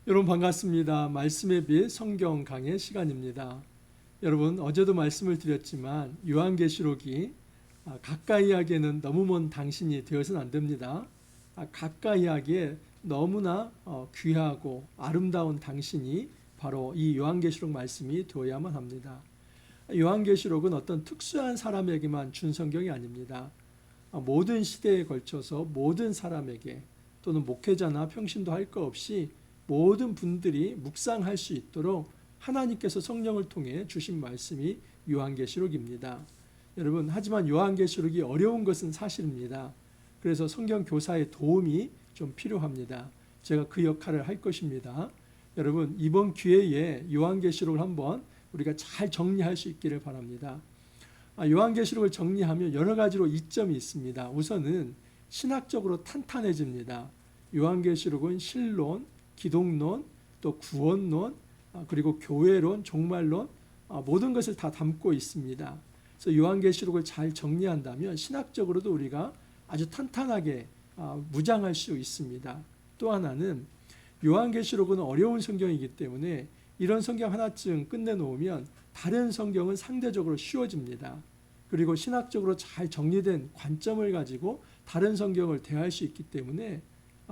여러분 반갑습니다. 말씀의 빛 성경 강의 시간입니다. 여러분 어제도 말씀을 드렸지만 요한계시록이 가까이 하기에는 너무 먼 당신이 되어서는 안 됩니다. 가까이 하기에 너무나 귀하고 아름다운 당신이 바로 이 요한계시록 말씀이 되어야만 합니다. 요한계시록은 어떤 특수한 사람에게만 준 성경이 아닙니다. 모든 시대에 걸쳐서 모든 사람에게 또는 목회자나 평신도 할 것 없이 모든 분들이 묵상할 수 있도록 하나님께서 성령을 통해 주신 말씀이 요한계시록입니다. 여러분, 하지만 요한계시록이 어려운 것은 사실입니다. 그래서 성경 교사의 도움이 좀 필요합니다. 제가 그 역할을 할 것입니다. 여러분, 이번 기회에 요한계시록을 한번 우리가 잘 정리할 수 있기를 바랍니다. 요한계시록을 정리하면 여러 가지로 이점이 있습니다. 우선은 신학적으로 탄탄해집니다. 요한계시록은 신론, 기독론, 또 구원론, 그리고 교회론, 종말론, 모든 것을 다 담고 있습니다. 그래서 요한계시록을 잘 정리한다면 신학적으로도 우리가 아주 탄탄하게 무장할 수 있습니다. 또 하나는 요한계시록은 어려운 성경이기 때문에 이런 성경 하나쯤 끝내놓으면 다른 성경은 상대적으로 쉬워집니다. 그리고 신학적으로 잘 정리된 관점을 가지고 다른 성경을 대할 수 있기 때문에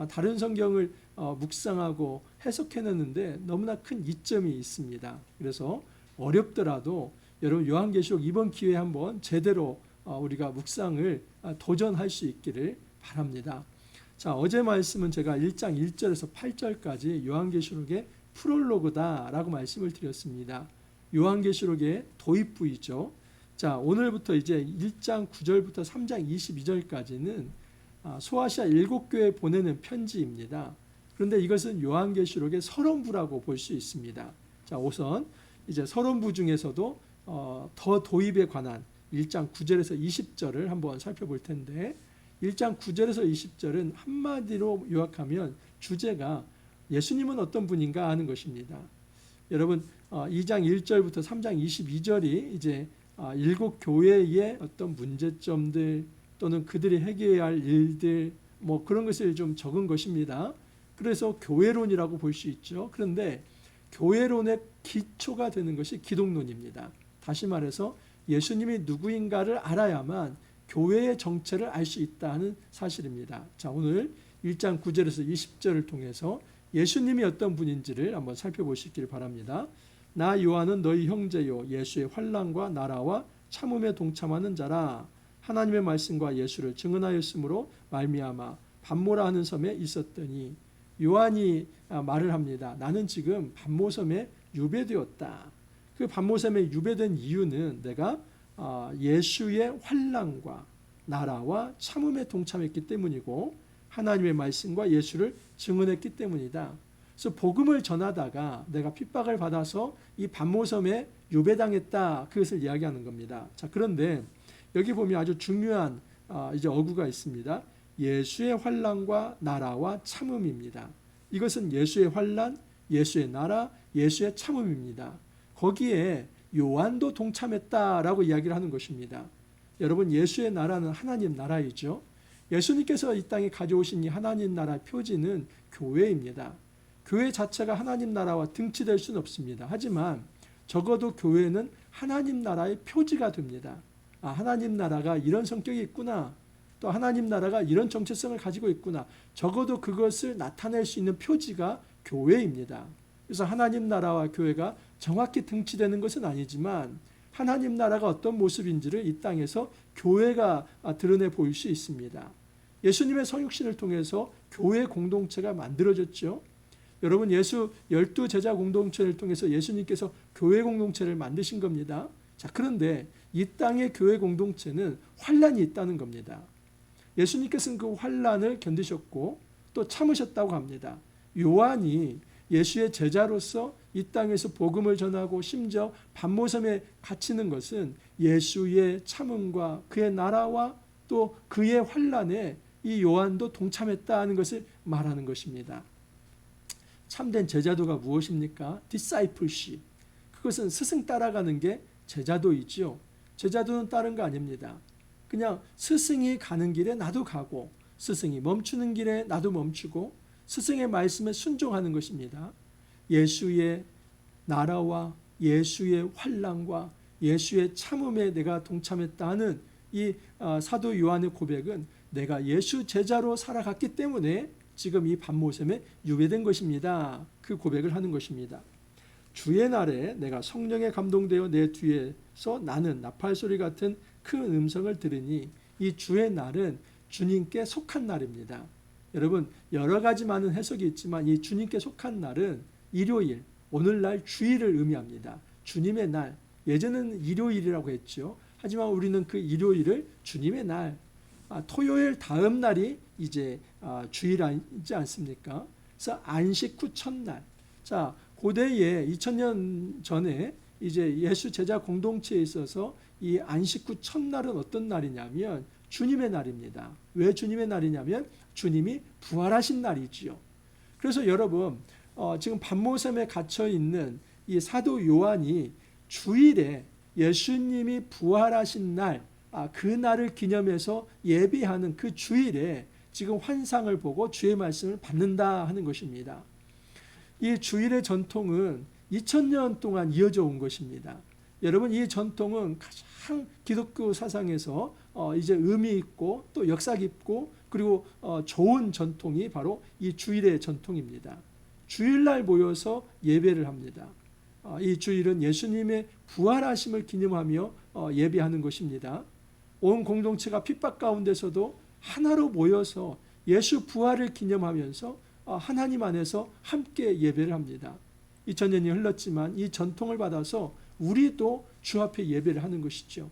다른 성경을 묵상하고 해석해내는데 너무나 큰 이점이 있습니다. 그래서 어렵더라도 여러분 요한계시록 이번 기회에 한번 제대로 우리가 묵상을 도전할 수 있기를 바랍니다. 자, 어제 말씀은 제가 1장 1절에서 8절까지 요한계시록의 프롤로그다라고 말씀을 드렸습니다. 요한계시록의 도입부이죠. 자, 오늘부터 이제 1장 9절부터 3장 22절까지는 소아시아 7교회에 보내는 편지입니다. 그런데 이것은 요한계시록의 서론부라고 볼 수 있습니다. 자, 우선 이제 서론부 중에서도 더 도입에 관한 1장 9절에서 20절을 한번 살펴볼 텐데 1장 9절에서 20절은 한마디로 요약하면 주제가 예수님은 어떤 분인가 하는 것입니다. 여러분 2장 1절부터 3장 22절이 이제 7교회의 어떤 문제점들 또는 그들이 해결해야 할 일들 뭐 그런 것을 좀 적은 것입니다. 그래서 교회론이라고 볼 수 있죠. 그런데 교회론의 기초가 되는 것이 기독론입니다. 다시 말해서 예수님이 누구인가를 알아야만 교회의 정체를 알 수 있다는 사실입니다. 자, 오늘 1장 9절에서 20절을 통해서 예수님이 어떤 분인지를 한번 살펴보시길 바랍니다. 나 요한은 너희 형제요 예수의 환난과 나라와 참음에 동참하는 자라. 하나님의 말씀과 예수를 증언하였으므로 말미암아 반모라 하는 섬에 있었더니 요한이 말을 합니다. 나는 지금 반모섬에 유배되었다. 그 반모섬에 유배된 이유는 내가 예수의 환난과 나라와 참음에 동참했기 때문이고 하나님의 말씀과 예수를 증언했기 때문이다. 그래서 복음을 전하다가 내가 핍박을 받아서 이 반모섬에 유배당했다. 그것을 이야기하는 겁니다. 자, 그런데 여기 보면 아주 중요한 이제 어구가 있습니다. 예수의 환난과 나라와 참음입니다. 이것은 예수의 환난, 예수의 나라, 예수의 참음입니다. 거기에 요한도 동참했다라고 이야기를 하는 것입니다. 여러분 예수의 나라는 하나님 나라이죠. 예수님께서 이 땅에 가져오신 이 하나님 나라의 표지는 교회입니다. 교회 자체가 하나님 나라와 등치될 수는 없습니다. 하지만 적어도 교회는 하나님 나라의 표지가 됩니다. 하나님 나라가 이런 성격이 있구나. 또 하나님 나라가 이런 정체성을 가지고 있구나. 적어도 그것을 나타낼 수 있는 표지가 교회입니다. 그래서 하나님 나라와 교회가 정확히 등치되는 것은 아니지만 하나님 나라가 어떤 모습인지를 이 땅에서 교회가 드러내 보일 수 있습니다. 예수님의 성육신을 통해서 교회 공동체가 만들어졌죠. 여러분 예수 12제자 공동체를 통해서 예수님께서 교회 공동체를 만드신 겁니다. 자, 그런데 이 땅의 교회 공동체는 환난이 있다는 겁니다. 예수님께서는 그 환난을 견디셨고 또 참으셨다고 합니다. 요한이 예수의 제자로서 이 땅에서 복음을 전하고 심지어 반모섬에 갇히는 것은 예수의 참음과 그의 나라와 또 그의 환난에 이 요한도 동참했다는 것을 말하는 것입니다. 참된 제자도가 무엇입니까? discipleship. 그것은 스승 따라가는 게 제자도이죠. 제자도는 다른 거 아닙니다. 그냥 스승이 가는 길에 나도 가고 스승이 멈추는 길에 나도 멈추고 스승의 말씀에 순종하는 것입니다. 예수의 나라와 예수의 환난과 예수의 참음에 내가 동참했다는 이 사도 요한의 고백은 내가 예수 제자로 살아갔기 때문에 지금 이 밤모섬에 유배된 것입니다. 그 고백을 하는 것입니다. 주의 날에 내가 성령에 감동되어 내 뒤에서 나는 나팔 소리 같은 큰 음성을 들으니 이 주의 날은 주님께 속한 날입니다. 여러분 여러 가지 많은 해석이 있지만 이 주님께 속한 날은 일요일, 오늘날 주일을 의미합니다. 주님의 날, 예전에는 일요일이라고 했죠. 하지만 우리는 그 일요일을 주님의 날, 토요일 다음 날이 이제 주일이지 않습니까? 그래서 안식 후 첫날. 자, 고대에 2000년 전에 이제 예수 제자 공동체에 있어서 이 안식 후 첫날은 어떤 날이냐면 주님의 날입니다. 왜 주님의 날이냐면 주님이 부활하신 날이지요. 그래서 여러분 지금 밤모섬에 갇혀 있는 이 사도 요한이 주일에 예수님이 부활하신 날, 그 날을 기념해서 예배하는 그 주일에 지금 환상을 보고 주의 말씀을 받는다 하는 것입니다. 이 주일의 전통은 2000년 동안 이어져 온 것입니다. 여러분 이 전통은 가장 기독교 사상에서 이제 의미 있고 또 역사 깊고 그리고 좋은 전통이 바로 이 주일의 전통입니다. 주일날 모여서 예배를 합니다. 이 주일은 예수님의 부활하심을 기념하며 예배하는 것입니다. 온 공동체가 핍박 가운데서도 하나로 모여서 예수 부활을 기념하면서 하나님 안에서 함께 예배를 합니다. 2000년이 흘렀지만 이 전통을 받아서 우리도 주 앞에 예배를 하는 것이죠.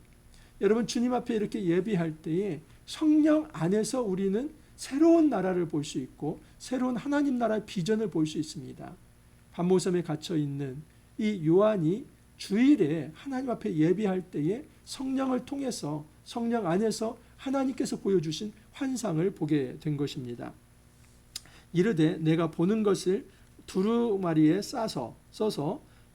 여러분 주님 앞에 이렇게 예배할 때에 성령 안에서 우리는 새로운 나라를 볼 수 있고 새로운 하나님 나라의 비전을 볼 수 있습니다. 밤모섬에 갇혀 있는 이 요한이 주일에 하나님 앞에 예배할 때에 성령을 통해서 성령 안에서 하나님께서 보여주신 환상을 보게 된 것입니다. 이르되 내가 보는 것을 두루마리에 써서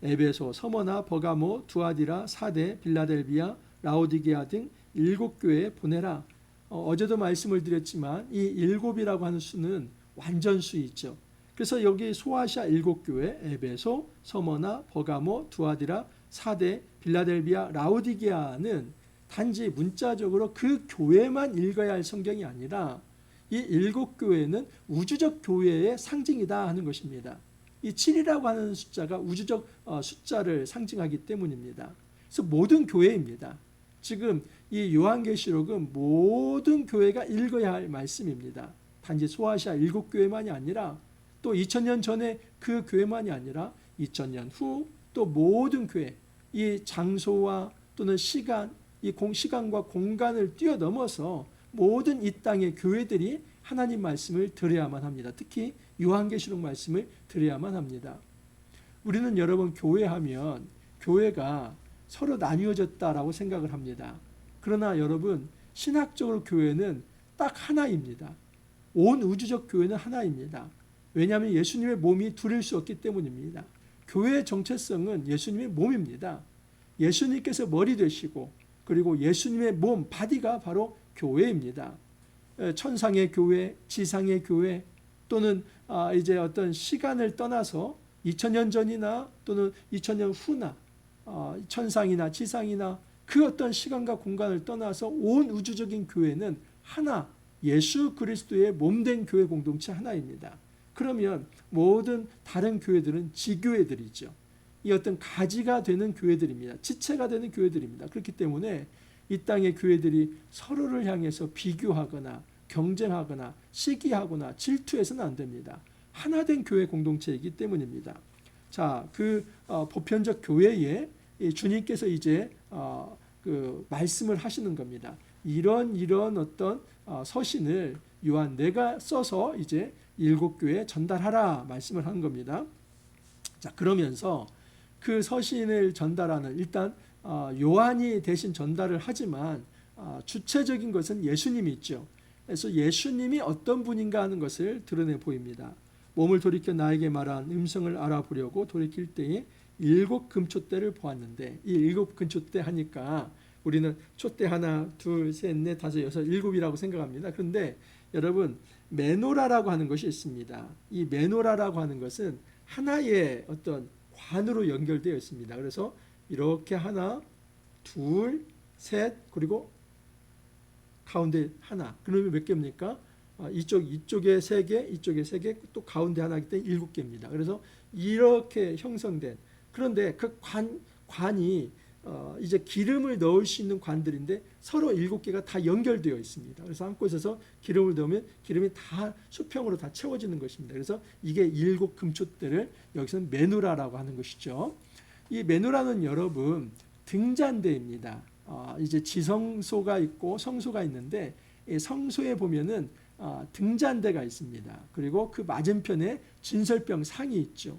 에베소, 서머나, 버가모, 두아디라, 사데, 빌라델비아, 라오디게아 등 7교회에 보내라. 어제도 말씀을 드렸지만 이 7이라고 하는 수는 완전수이죠. 그래서 여기 소아시아 7교회 에베소, 서머나, 버가모, 두아디라, 사데, 빌라델비아, 라오디게아는 단지 문자적으로 그 교회만 읽어야 할 성경이 아니라 이 7교회는 우주적 교회의 상징이다 하는 것입니다. 이 7이라고 하는 숫자가 우주적 숫자를 상징하기 때문입니다. 그래서 모든 교회입니다. 지금 이 요한계시록은 모든 교회가 읽어야 할 말씀입니다. 단지 소아시아 7교회만이 아니라 또 2000년 전에 그 교회만이 아니라 2000년 후 또 모든 교회, 이 장소와 또는 시간, 이 시간과 공간을 뛰어넘어서 모든 이 땅의 교회들이 하나님 말씀을 들어야만 합니다. 특히 요한계시록 말씀을 들어야만 합니다. 우리는 여러분 교회하면 교회가 서로 나뉘어졌다라고 생각을 합니다. 그러나 여러분 신학적으로 교회는 딱 하나입니다. 온 우주적 교회는 하나입니다. 왜냐하면 예수님의 몸이 둘일 수 없기 때문입니다. 교회의 정체성은 예수님의 몸입니다. 예수님께서 머리 되시고 그리고 예수님의 몸, 바디가 바로 교회입니다. 천상의 교회, 지상의 교회 또는 이제 어떤 시간을 떠나서 2000년 전이나 또는 2000년 후나 천상이나 지상이나 그 어떤 시간과 공간을 떠나서 온 우주적인 교회는 하나, 예수 그리스도의 몸된 교회 공동체 하나입니다. 그러면 모든 다른 교회들은 지교회들이죠. 이 어떤 가지가 되는 교회들입니다. 지체가 되는 교회들입니다. 그렇기 때문에 이 땅의 교회들이 서로를 향해서 비교하거나 경쟁하거나 시기하거나 질투해서는 안 됩니다. 하나된 교회 공동체이기 때문입니다. 자, 그 보편적 교회에 주님께서 이제 그 말씀을 하시는 겁니다. 이런 어떤 서신을 요한 내가 써서 이제 7교회에 전달하라 말씀을 한 겁니다. 자, 그러면서 그 서신을 전달하는 일단 요한이 대신 전달을 하지만 주체적인 것은 예수님이 있죠. 그래서 예수님이 어떤 분인가 하는 것을 드러내 보입니다. 몸을 돌이켜 나에게 말한 음성을 알아보려고 돌이킬 때에 7 금촛대를 보았는데 이 7 금촛대 하니까 우리는 촛대 하나, 둘, 셋, 넷, 다섯, 여섯, 7이라고 생각합니다. 그런데 여러분 메노라라고 하는 것이 있습니다. 이 메노라라고 하는 것은 하나의 어떤 관으로 연결되어 있습니다. 그래서 이렇게 하나, 둘, 셋, 그리고 가운데 하나. 그러면 몇 개입니까? 이쪽에 세 개, 이쪽에 세 개, 또 가운데 하나이기 때문에 7개입니다. 그래서 이렇게 형성된, 그런데 그 관이 이제 기름을 넣을 수 있는 관들인데 서로 7개가 다 연결되어 있습니다. 그래서 한 곳에서 기름을 넣으면 기름이 다 수평으로 다 채워지는 것입니다. 그래서 이게 7금촛대를 여기서는 메누라라고 하는 것이죠. 이 메누라는 여러분 등잔대입니다. 이제 지성소가 있고 성소가 있는데 성소에 보면은 등잔대가 있습니다. 그리고 그 맞은편에 진설병 상이 있죠.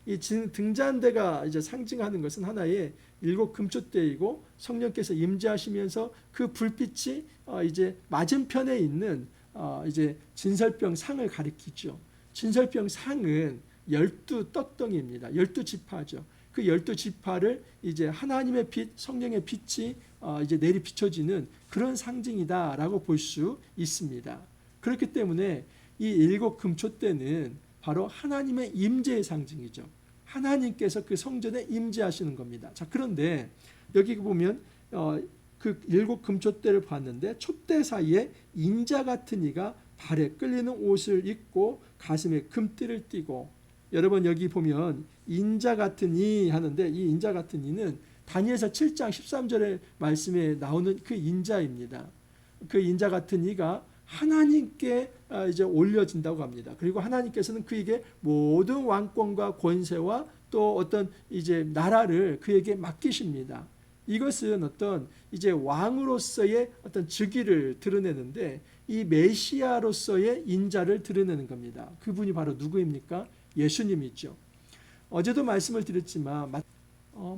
이 등잔대가 이제 상징하는 것은 하나의 7금촛대이고 성령께서 임재하시면서 그 불빛이 이제 맞은편에 있는 이제 진설병 상을 가리키죠. 진설병 상은 12떡덩이입니다. 12지파죠. 그 12지파를 이제 하나님의 빛, 성령의 빛이 이제 내리 비춰지는 그런 상징이다라고 볼 수 있습니다. 그렇기 때문에 이 7금촛대는 바로 하나님의 임재의 상징이죠. 하나님께서 그 성전에 임재하시는 겁니다. 자, 그런데 여기 보면 그 7금촛대를 봤는데 촛대 사이에 인자 같은 이가 발에 끌리는 옷을 입고 가슴에 금띠를 띠고, 여러분 여기 보면 인자 같은 이 하는데 이 인자 같은 이는 다니엘서 7장 13절의 말씀에 나오는 그 인자입니다. 그 인자 같은 이가 하나님께 이제 올려진다고 합니다. 그리고 하나님께서는 그에게 모든 왕권과 권세와 또 어떤 이제 나라를 그에게 맡기십니다. 이것은 어떤 이제 왕으로서의 어떤 즉위를 드러내는데 이 메시아로서의 인자를 드러내는 겁니다. 그분이 바로 누구입니까? 예수님이죠. 어제도 말씀을 드렸지만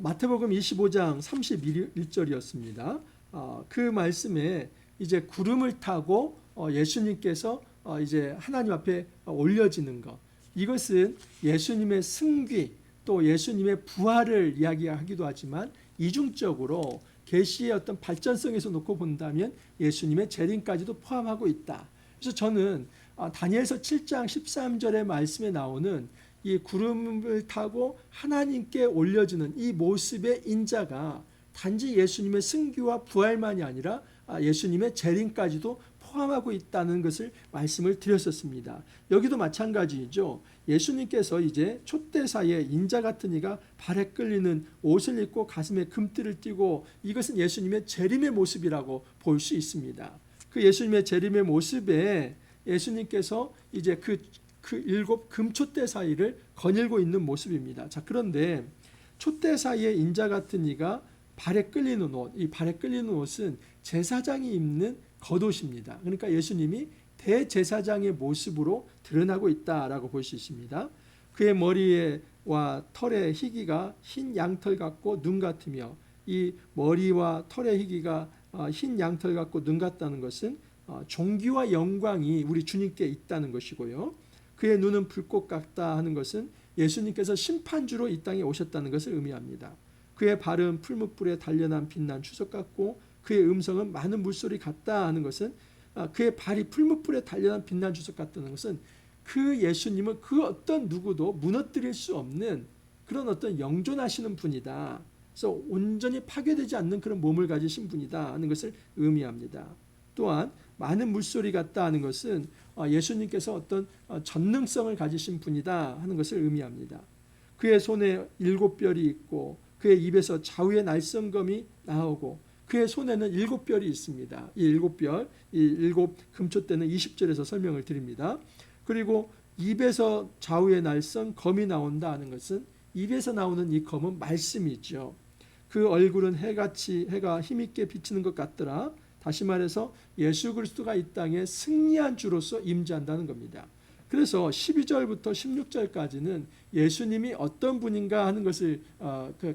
마태복음 25장 31절이었습니다. 그 말씀에 이제 구름을 타고 예수님께서 이제 하나님 앞에 올려지는 것, 이것은 예수님의 승귀 또 예수님의 부활을 이야기하기도 하지만 이중적으로 계시의 어떤 발전성에서 놓고 본다면 예수님의 재림까지도 포함하고 있다. 그래서 저는 다니엘서 7장 13절의 말씀에 나오는 이 구름을 타고 하나님께 올려주는 이 모습의 인자가 단지 예수님의 승귀와 부활만이 아니라 예수님의 재림까지도 포함하고 있다는 것을 말씀을 드렸었습니다. 여기도 마찬가지죠. 예수님께서 이제 촛대 사이에 인자 같은 이가 발에 끌리는 옷을 입고 가슴에 금띠를 띠고, 이것은 예수님의 재림의 모습이라고 볼 수 있습니다. 그 예수님의 재림의 모습에 예수님께서 이제 그 7금촛대 사이를 거닐고 있는 모습입니다. 자, 그런데 촛대 사이에 인자 같은 이가 발에 끌리는 옷, 이 발에 끌리는 옷은 제사장이 입는 겉옷입니다. 그러니까 예수님이 대제사장의 모습으로 드러나고 있다라고 볼 수 있습니다. 그의 머리와 털의 희기가 흰 양털 같고 눈 같으며, 이 머리와 털의 희기가 흰 양털 같고 눈 같다는 것은 존귀와 영광이 우리 주님께 있다는 것이고요. 그의 눈은 불꽃 같다 하는 것은 예수님께서 심판주로 이 땅에 오셨다는 것을 의미합니다. 그의 발은 풀무불에 단련한 빛난 추석 같고 그의 음성은 많은 물소리 같다 하는 것은, 그의 발이 풀무불에 단련한 빛난 추석 같다는 것은 그 예수님은 그 어떤 누구도 무너뜨릴 수 없는 그런 어떤 영존하시는 분이다. 그래서 온전히 파괴되지 않는 그런 몸을 가지신 분이다 하는 것을 의미합니다. 또한 많은 물소리 같다 하는 것은 예수님께서 어떤 전능성을 가지신 분이다 하는 것을 의미합니다. 그의 손에 7별이 있고 그의 입에서 좌우의 날성검이 나오고 그의 손에는 7별이 있습니다. 이 7별, 이 7금촛대는 20절에서 설명을 드립니다. 그리고 입에서 좌우의 날성 검이 나온다 하는 것은, 입에서 나오는 이 검은 말씀이죠. 그 얼굴은 해가 힘있게 비치는 것 같더라. 다시 말해서 예수 그리스도가 이 땅에 승리한 주로서 임재한다는 겁니다. 그래서 12절부터 16절까지는 예수님이 어떤 분인가 하는 것을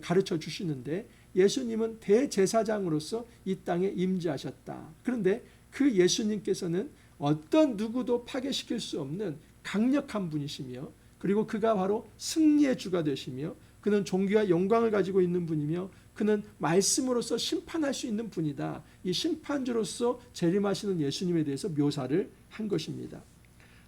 가르쳐 주시는데, 예수님은 대제사장으로서 이 땅에 임재하셨다. 그런데 그 예수님께서는 어떤 누구도 파괴시킬 수 없는 강력한 분이시며, 그리고 그가 바로 승리의 주가 되시며, 그는 존귀와 영광을 가지고 있는 분이며, 그는 말씀으로서 심판할 수 있는 분이다. 이 심판주로서 재림하시는 예수님에 대해서 묘사를 한 것입니다.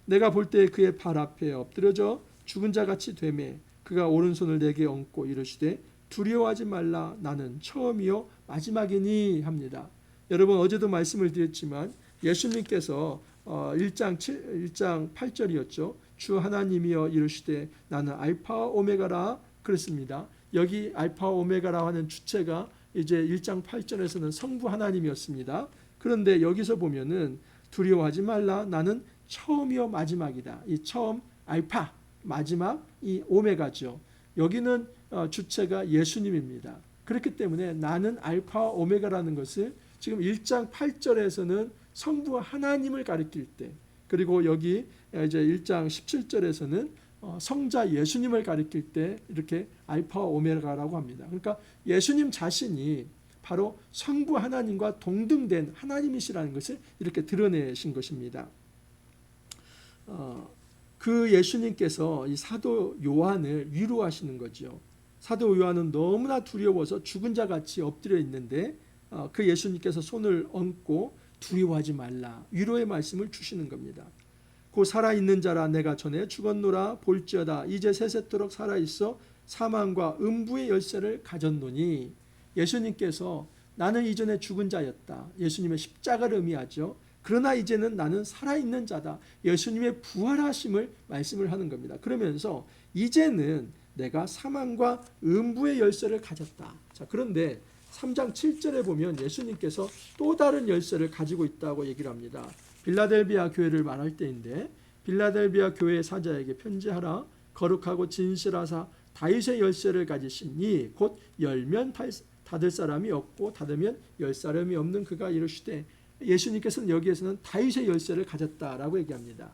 내가 볼 때 그의 발 앞에 엎드려져 죽은 자같이 되매 그가 오른손을 내게 얹고 이르시되 두려워하지 말라 나는 처음이요 마지막이니 합니다. 여러분 어제도 말씀을 드렸지만 예수님께서 1장 8절이었죠. 주 하나님이여 이르시되 나는 알파와 오메가라 그랬습니다. 여기 알파와 오메가라 하는 주체가 이제 1장 8절에서는 성부 하나님이었습니다. 그런데 여기서 보면은 두려워하지 말라 나는 처음이요 마지막이다. 이 처음 알파 마지막 이 오메가죠. 여기는 주체가 예수님입니다. 그렇기 때문에 나는 알파와 오메가라는 것을 지금 1장 8절에서는 성부 하나님을 가리킬 때, 그리고 여기 이제 1장 17절에서는 성자 예수님을 가리킬 때 이렇게 알파와 오메가라고 합니다. 그러니까 예수님 자신이 바로 성부 하나님과 동등된 하나님이시라는 것을 이렇게 드러내신 것입니다. 그 예수님께서 이 사도 요한을 위로하시는 거죠. 사도 요한은 너무나 두려워서 죽은 자같이 엎드려 있는데 그 예수님께서 손을 얹고 두려워하지 말라 위로의 말씀을 주시는 겁니다. 곧 살아있는 자라 내가 전에 죽었노라 볼지어다 이제 세세토록 살아있어 사망과 음부의 열쇠를 가졌노니, 예수님께서 나는 이전에 죽은 자였다. 예수님의 십자가를 의미하죠. 그러나 이제는 나는 살아있는 자다. 예수님의 부활하심을 말씀을 하는 겁니다. 그러면서 이제는 내가 사망과 음부의 열쇠를 가졌다. 자, 그런데 3장 7절에 보면 예수님께서 또 다른 열쇠를 가지고 있다고 얘기를 합니다. 빌라델비아 교회를 말할 때인데 빌라델비아 교회 사자에게 편지하라. 거룩하고 진실하사 다윗의 열쇠를 가지시니 곧 열면 닫을 사람이 없고 닫으면 열 사람이 없는 그가 이르시되, 예수님께서는 여기에서는 다윗의 열쇠를 가졌다라고 얘기합니다.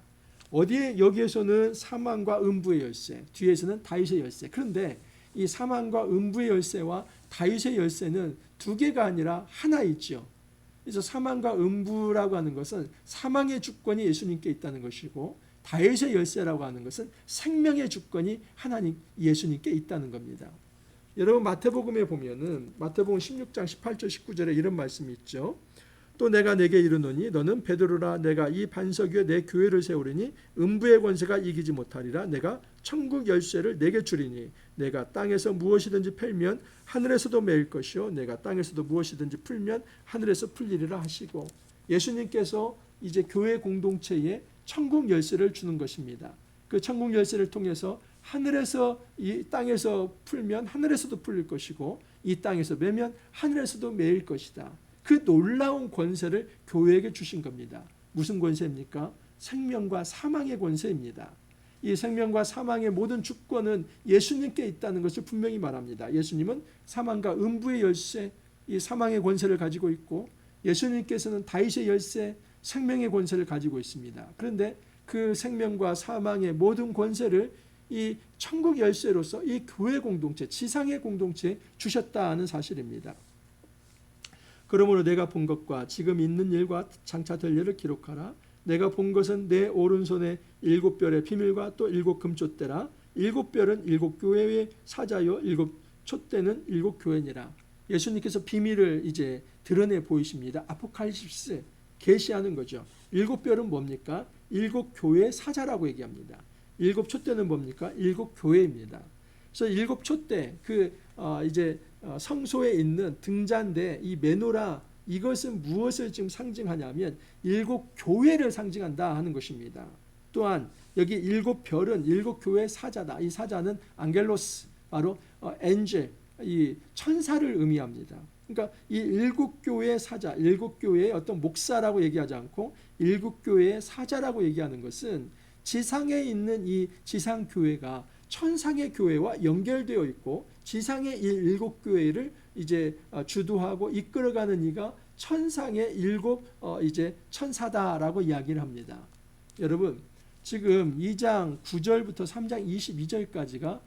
어디에 여기에서는 사망과 음부의 열쇠, 뒤에서는 다윗의 열쇠. 그런데 이 사망과 음부의 열쇠와 다윗의 열쇠는 두 개가 아니라 하나이죠. 그래서 사망과 음부라고 하는 것은 사망의 주권이 예수님께 있다는 것이고, 다윗의 열쇠라고 하는 것은 생명의 주권이 하나님 예수님께 있다는 겁니다. 여러분 마태복음에 보면은 마태복음 16장 18절 19절에 이런 말씀이 있죠. 또 내가 내게 이르노니 너는 베드로라 내가 이 반석 위에 내 교회를 세우리니 음부의 권세가 이기지 못하리라. 내가 천국 열쇠를 내게 주리니 내가 땅에서 무엇이든지 펴면 하늘에서도 매일 것이요 내가 땅에서도 무엇이든지 풀면 하늘에서 풀리리라 하시고, 예수님께서 이제 교회 공동체에 천국 열쇠를 주는 것입니다. 그 천국 열쇠를 통해서 하늘에서 이 땅에서 풀면 하늘에서도 풀릴 것이고 이 땅에서 매면 하늘에서도 매일 것이다. 그 놀라운 권세를 교회에게 주신 겁니다. 무슨 권세입니까? 생명과 사망의 권세입니다. 이 생명과 사망의 모든 주권은 예수님께 있다는 것을 분명히 말합니다. 예수님은 사망과 음부의 열쇠, 이 사망의 권세를 가지고 있고, 예수님께서는 다윗의 열쇠, 생명의 권세를 가지고 있습니다. 그런데 그 생명과 사망의 모든 권세를 이 천국 열쇠로서 이 교회 공동체, 지상의 공동체에 주셨다는 사실입니다. 그러므로 내가 본 것과 지금 있는 일과 장차 될 일을 기록하라. 내가 본 것은 내 오른손에 7별의 비밀과 또 7 금촛대라. 7별은 7 교회의 사자요 7 촛대는 7 교회니라. 예수님께서 비밀을 이제 드러내 보이십니다. 아포칼립스 계시하는 거죠. 7별은 뭡니까? 7 교회의 사자라고 얘기합니다. 7 촛대는 뭡니까? 7 교회입니다. 그래서 7 촛대 이제 성소에 있는 등잔대 이 메노라, 이것은 무엇을 지금 상징하냐면 7 교회를 상징한다 하는 것입니다. 또한 여기 7 별은 7 교회의 사자다. 이 사자는 앙겔로스, 바로 엔젤, 이 천사를 의미합니다. 그러니까 이 7 교회의 사자, 7 교회의 어떤 목사라고 얘기하지 않고 7 교회의 사자라고 얘기하는 것은 지상에 있는 이 지상 교회가 천상의 교회와 연결되어 있고, 지상의 이 7 교회를 이제 주도하고 이끌어가는 이가 천상의 7 이제 천사다라고 이야기를 합니다. 여러분 지금 2장 9절부터 3장 22절까지가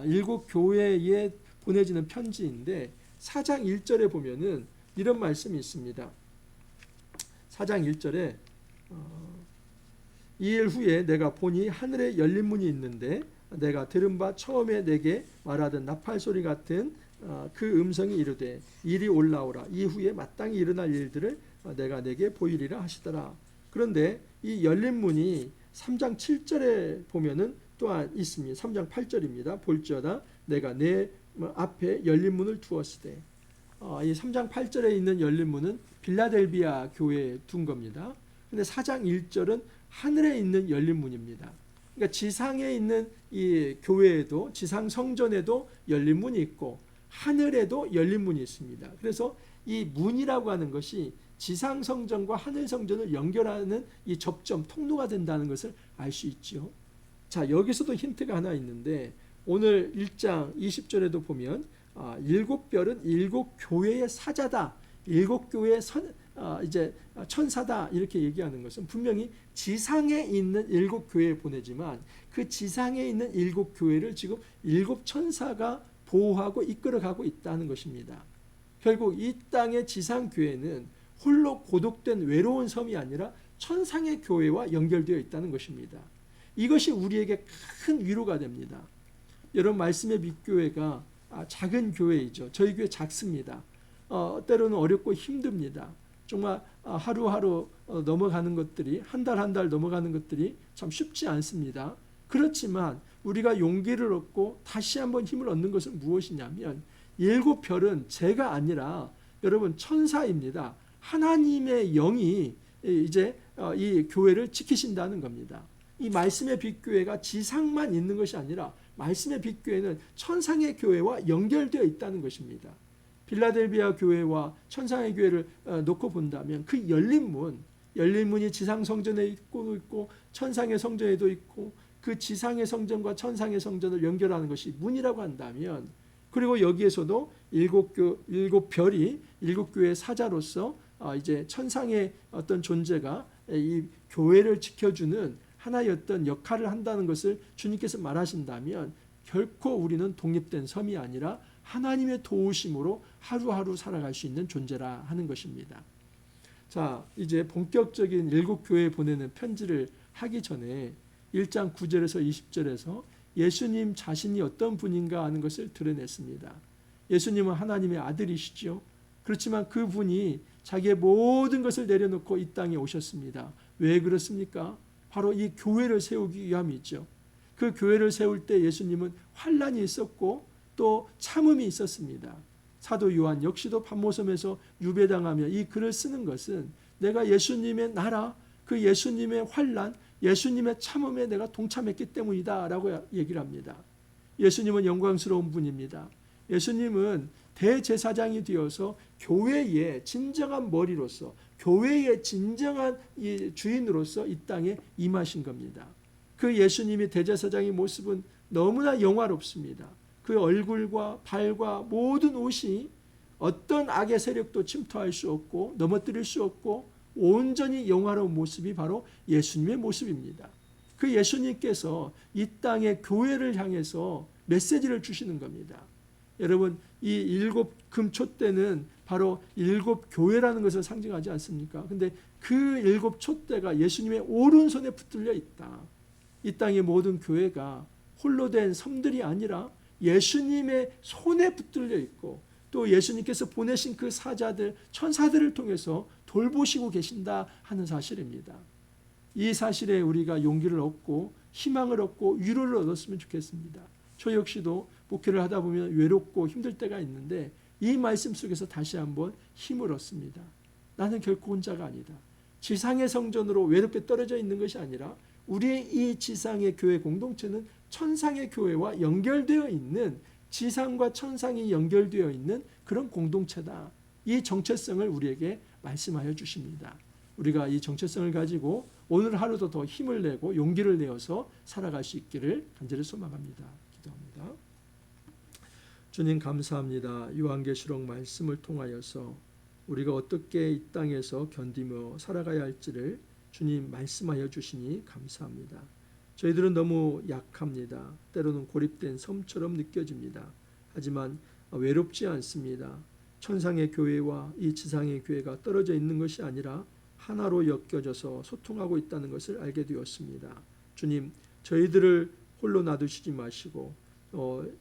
7 교회에 보내지는 편지인데 4장 1절에 보면은 이런 말씀이 있습니다. 4장 1절에 이 일 후에 내가 보니 하늘에 열린 문이 있는데 내가 들은 바 처음에 내게 말하던 나팔 소리 같은 그 음성이 이르되 이리 올라오라. 이후에 마땅히 일어날 일들을 내가 내게 보이리라 하시더라. 그런데 이 열린 문이 3장 7절에 보면은 또한 있습니다. 3장 8절입니다. 볼지어다 내가 내 앞에 열린 문을 두었으되, 이 3장 8절에 있는 열린 문은 빌라델비아 교회에 둔 겁니다. 근데 4장 1절은 하늘에 있는 열린 문입니다. 그러니까 지상에 있는 이 교회에도, 지상 성전에도 열린 문이 있고 하늘에도 열린 문이 있습니다. 그래서 이 문이라고 하는 것이 지상 성전과 하늘 성전을 연결하는 이 접점, 통로가 된다는 것을 알 수 있죠. 자, 여기서도 힌트가 하나 있는데 오늘 1장 20절에도 보면 7별은 7교회의 사자다, 7교회의 이제 천사다, 이렇게 얘기하는 것은 분명히 지상에 있는 7교회에 보내지만 그 지상에 있는 7교회를 지금 7천사가 보호하고 이끌어가고 있다는 것입니다. 결국 이 땅의 지상교회는 홀로 고독된 외로운 섬이 아니라 천상의 교회와 연결되어 있다는 것입니다. 이것이 우리에게 큰 위로가 됩니다. 여러분, 말씀의 빛교회가 작은 교회이죠. 저희 교회 작습니다. 때로는 어렵고 힘듭니다. 정말 하루하루 넘어가는 것들이, 한 달 한 달 넘어가는 것들이 참 쉽지 않습니다. 그렇지만 우리가 용기를 얻고 다시 한번 힘을 얻는 것은 무엇이냐면 7별은 제가 아니라 여러분 천사입니다. 하나님의 영이 이제 이 교회를 지키신다는 겁니다. 이 말씀의 빛교회가 지상만 있는 것이 아니라 말씀의 빛교회는 천상의 교회와 연결되어 있다는 것입니다. 빌라델비아 교회와 천상의 교회를 놓고 본다면 그 열린 문이 지상 성전에 있고 천상의 성전에도 있고 그 지상의 성전과 천상의 성전을 연결하는 것이 문이라고 한다면, 그리고 여기에서도 7별이 7교회의 사자로서 이제 천상의 어떤 존재가 이 교회를 지켜주는 하나의 어떤 역할을 한다는 것을 주님께서 말하신다면 결코 우리는 독립된 섬이 아니라 하나님의 도우심으로 하루하루 살아갈 수 있는 존재라 하는 것입니다. 자, 이제 본격적인 7교회에 보내는 편지를 하기 전에 1장 9절에서 20절에서 예수님 자신이 어떤 분인가 하는 것을 드러냈습니다. 예수님은 하나님의 아들이시죠. 그렇지만 그분이 자기의 모든 것을 내려놓고 이 땅에 오셨습니다. 왜 그렇습니까? 바로 이 교회를 세우기 위함이죠. 그 교회를 세울 때 예수님은 환난이 있었고 또 참음이 있었습니다. 사도 요한 역시도 반모섬에서 유배당하며 이 글을 쓰는 것은 내가 예수님의 나라, 그 예수님의 환난, 예수님의 참음에 내가 동참했기 때문이다 라고 얘기를 합니다. 예수님은 영광스러운 분입니다. 예수님은 대제사장이 되어서 교회의 진정한 머리로서, 교회의 진정한 주인으로서 이 땅에 임하신 겁니다. 그 예수님이 대제사장의 모습은 너무나 영화롭습니다. 그 얼굴과 발과 모든 옷이 어떤 악의 세력도 침투할 수 없고 넘어뜨릴 수 없고 온전히 영화로운 모습이 바로 예수님의 모습입니다. 그 예수님께서 이 땅의 교회를 향해서 메시지를 주시는 겁니다. 여러분, 이 7 금촛대는 바로 7 교회라는 것을 상징하지 않습니까? 근데 그 7 촛대가 예수님의 오른손에 붙들려 있다. 이 땅의 모든 교회가 홀로 된 섬들이 아니라 예수님의 손에 붙들려 있고 또 예수님께서 보내신 그 사자들, 천사들을 통해서 돌보시고 계신다 하는 사실입니다. 이 사실에 우리가 용기를 얻고 희망을 얻고 위로를 얻었으면 좋겠습니다. 저 역시도 목회를 하다 보면 외롭고 힘들 때가 있는데 이 말씀 속에서 다시 한번 힘을 얻습니다. 나는 결코 혼자가 아니다. 지상의 성전으로 외롭게 떨어져 있는 것이 아니라 우리의 이 지상의 교회 공동체는 천상의 교회와 연결되어 있는, 지상과 천상이 연결되어 있는 그런 공동체다. 이 정체성을 우리에게 말씀하여 주십니다. 우리가 이 정체성을 가지고 오늘 하루도 더 힘을 내고 용기를 내어서 살아갈 수 있기를 간절히 소망합니다. 기도합니다. 주님 감사합니다. 요한계시록 말씀을 통하여서 우리가 어떻게 이 땅에서 견디며 살아가야 할지를 주님 말씀하여 주시니 감사합니다. 저희들은 너무 약합니다. 때로는 고립된 섬처럼 느껴집니다. 하지만 외롭지 않습니다. 천상의 교회와 이 지상의 교회가 떨어져 있는 것이 아니라 하나로 엮여져서 소통하고 있다는 것을 알게 되었습니다. 주님, 저희들을 홀로 놔두시지 마시고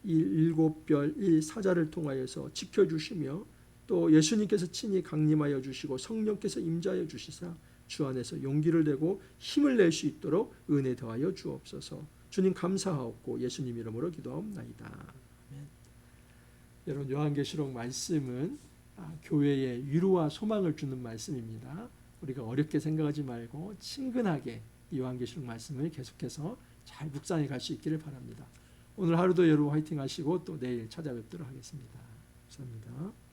이 7별 이 사자를 통하여서 지켜주시며 또 예수님께서 친히 강림하여 주시고 성령께서 임재하여 주시사 주 안에서 용기를 내고 힘을 낼 수 있도록 은혜 더하여 주옵소서. 주님 감사하옵고 예수님 이름으로 기도하옵나이다. 아멘. 여러분, 요한계시록 말씀은 교회에 위로와 소망을 주는 말씀입니다. 우리가 어렵게 생각하지 말고 친근하게 이 요한계시록 말씀을 계속해서 잘 묵상해 갈 수 있기를 바랍니다. 오늘 하루도 여러분 화이팅 하시고 또 내일 찾아뵙도록 하겠습니다. 감사합니다.